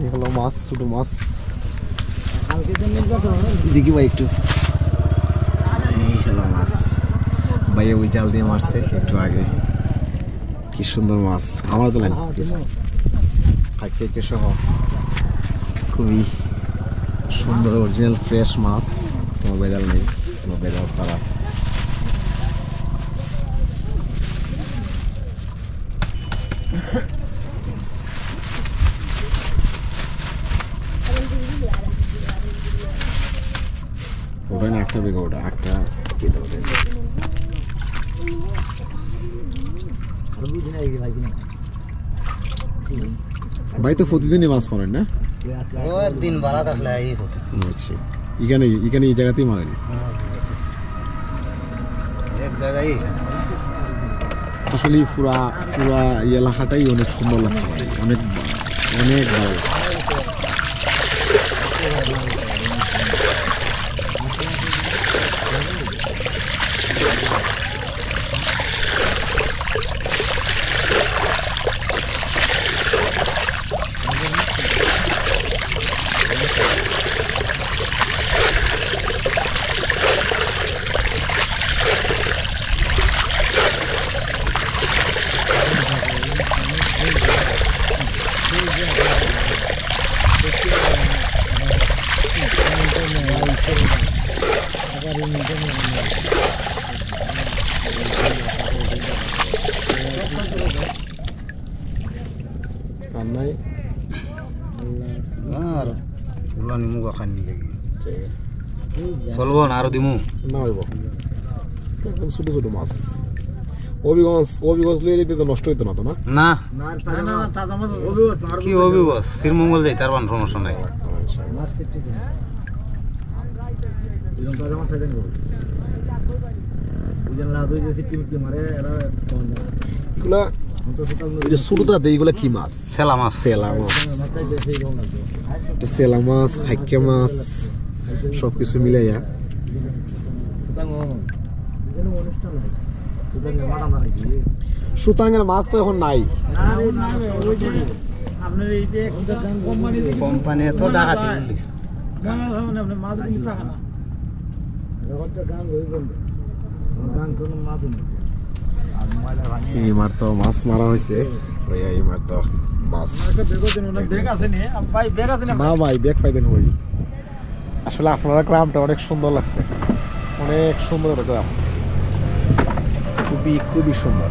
এগুলো মাছ, ছোট মাছ দেখি ভাই একটু। এই হলো মাছ, ভাইয়া ওই জাল দিয়ে মারছে একটু আগে। কি সুন্দর মাছ, আমার তো কিছু সহ খুবই সুন্দর অরিজিনাল ফ্রেশ মাছ, কোনো ভেজাল নেই, কোনো ভেজাল ছাড়া। ওটা না একটা বেগা, ওটা একটা কেটে ওঠে। ভাই তো প্রতিদিনই মাছ মারেন না? দিন বাড়া থাকলে আচ্ছা, এখানে এই জায়গাতেই মারেন? এক জায়গায় আসলে পুরা এই এলাকাটাই অনেক সুন্দর লাগছে, অনেক অনেক ভালো। চলবো না আরো দিমু না হইব, একদম ছোট ছোট মাছ। অভিগঞ্জ লইলে তো নষ্ট হইতো না তো? না কি অভিগঞ্জ শ্রীমঙ্গল যাই, তার সমস্যা নাই। এগুলা কি মাছ? সেলা মাছ। সেলা মাছ, সেলা মাছ, হাইকা মাছ, সবকিছু মিলাইয়া। সুতাঙ্গের মাছ তো এখন নাই, কোম্পানি তো ডাকাতি। এই মার তো মাছ মারা হয়েছে, এই মার তো মাছ না ভাই, ব্যাগ পাইতেন হই। আসলে আপনারা গ্রামটা অনেক সুন্দর লাগছে, অনেক সুন্দর গ্রাম, খুবই খুবই সুন্দর।